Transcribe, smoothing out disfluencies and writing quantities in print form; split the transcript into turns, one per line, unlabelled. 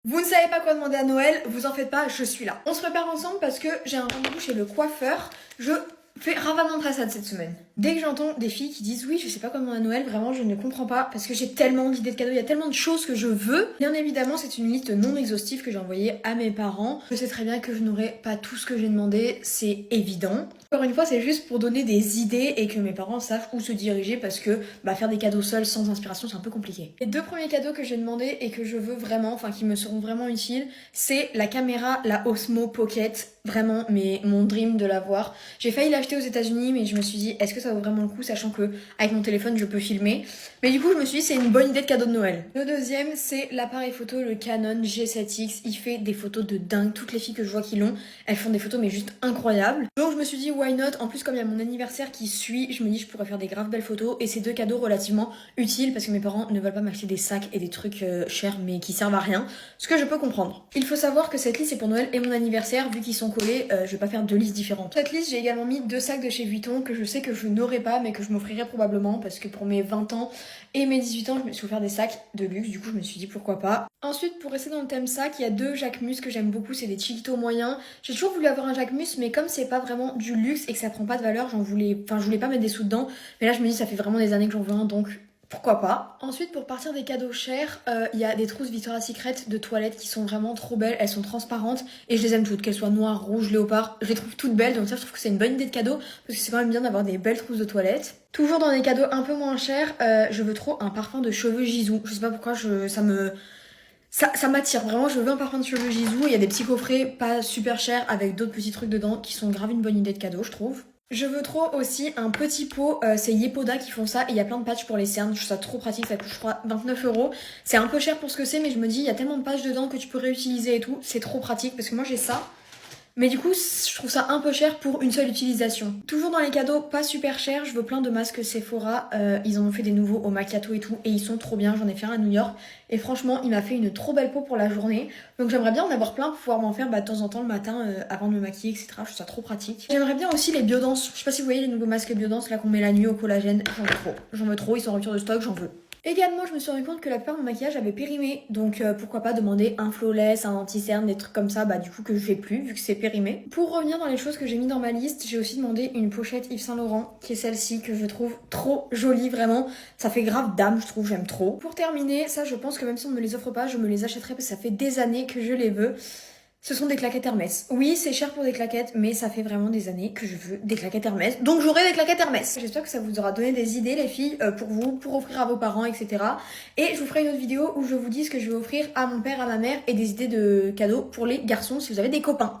Vous ne savez pas quoi demander à Noël, vous en faites pas, je suis là. On se prépare ensemble parce que j'ai un rendez-vous chez le coiffeur. Je fais ravalement de façade cette semaine. Dès que j'entends des filles qui disent oui, je sais pas quoi demander à Noël, vraiment je ne comprends pas parce que j'ai tellement d'idées de cadeaux, il y a tellement de choses que je veux. Bien évidemment, c'est une liste non exhaustive que j'ai envoyée à mes parents. Je sais très bien que je n'aurai pas tout ce que j'ai demandé, c'est évident. Encore une fois, c'est juste pour donner des idées et que mes parents sachent où se diriger parce que faire des cadeaux seuls sans inspiration, c'est un peu compliqué. Les deux premiers cadeaux que j'ai demandé et que je veux vraiment, enfin qui me seront vraiment utiles, c'est la caméra, la Osmo Pocket. Vraiment, mais mon dream de l'avoir. J'ai failli l'acheter aux États-Unis, mais je me suis dit, est-ce que ça vaut vraiment le coup, sachant que avec mon téléphone, je peux filmer. Mais du coup, je me suis dit, c'est une bonne idée de cadeau de Noël. Le deuxième, c'est l'appareil photo, le Canon G7X. Il fait des photos de dingue. Toutes les filles que je vois qui l'ont, elles font des photos, mais juste incroyables. Donc, je me suis dit, why not? En plus, comme il y a mon anniversaire qui suit, je me dis, je pourrais faire des graves belles photos. Et c'est deux cadeaux relativement utiles parce que mes parents ne veulent pas m'acheter des sacs et des trucs chers, mais qui servent à rien. Ce que je peux comprendre. Il faut savoir que cette liste est pour Noël et mon anniversaire, vu qu'ils sont collés, je vais pas faire deux listes différentes. Cette liste, j'ai également mis deux sacs de chez Vuitton que je sais que je n'aurai pas, mais que je m'offrirai probablement parce que pour mes 20 ans et mes 18 ans, je me suis offert des sacs de luxe, du coup je me suis dit pourquoi pas. Ensuite, pour rester dans le thème sac, il y a deux Jacquemus que j'aime beaucoup, c'est des Chilito moyens. J'ai toujours voulu avoir un Jacquemus, mais comme c'est pas vraiment du luxe et que ça prend pas de valeur, je voulais pas mettre des sous dedans. Mais là, je me dis, ça fait vraiment des années que j'en veux un, donc pourquoi pas. Ensuite, pour partir des cadeaux chers, il y a des trousses Victoria's Secret de toilette qui sont vraiment trop belles. Elles sont transparentes et je les aime toutes, qu'elles soient noires, rouges, léopard. Je les trouve toutes belles, donc ça, je trouve que c'est une bonne idée de cadeau parce que c'est quand même bien d'avoir des belles trousses de toilette. Toujours dans des cadeaux un peu moins chers, je veux trop un parfum de cheveux Gisou. Je sais pas pourquoi, ça m'attire. Vraiment, je veux un parfum de cheveux Gisou. Il y a des petits coffrets pas super chers avec d'autres petits trucs dedans qui sont grave une bonne idée de cadeau, je trouve. Je veux trop aussi un petit pot, c'est Yepoda qui font ça et il y a plein de patchs pour les cernes, je trouve ça trop pratique, ça coûte je crois 29€. C'est un peu cher pour ce que c'est mais je me dis il y a tellement de patchs dedans que tu peux réutiliser et tout, c'est trop pratique parce que moi j'ai ça. Mais du coup, je trouve ça un peu cher pour une seule utilisation. Toujours dans les cadeaux pas super chers, je veux plein de masques Sephora. Ils en ont fait des nouveaux au macchiato et tout. Et ils sont trop bien, j'en ai fait un à New York. Et franchement, il m'a fait une trop belle peau pour la journée. Donc j'aimerais bien en avoir plein pour pouvoir m'en faire de temps en temps le matin avant de me maquiller, etc. Je trouve ça trop pratique. J'aimerais bien aussi les Biodance. Je sais pas si vous voyez les nouveaux masques Biodance là qu'on met la nuit au collagène. J'en veux trop. J'en veux trop, ils sont en rupture de stock, j'en veux. Également, je me suis rendu compte que la plupart de mon maquillage avait périmé, donc pourquoi pas demander un flawless, un anti-cerne, des trucs comme ça, du coup que je fais plus vu que c'est périmé. Pour revenir dans les choses que j'ai mis dans ma liste, j'ai aussi demandé une pochette Yves Saint Laurent, qui est celle-ci, que je trouve trop jolie, vraiment. Ça fait grave dame, je trouve, j'aime trop. Pour terminer, ça je pense que même si on ne me les offre pas, je me les achèterai parce que ça fait des années que je les veux. Ce sont des claquettes Hermès. Oui, c'est cher pour des claquettes, mais ça fait vraiment des années que je veux des claquettes Hermès. Donc j'aurai des claquettes Hermès. J'espère que ça vous aura donné des idées, les filles, pour vous, pour offrir à vos parents, etc. Et je vous ferai une autre vidéo où je vous dis ce que je vais offrir à mon père, à ma mère et des idées de cadeaux pour les garçons si vous avez des copains.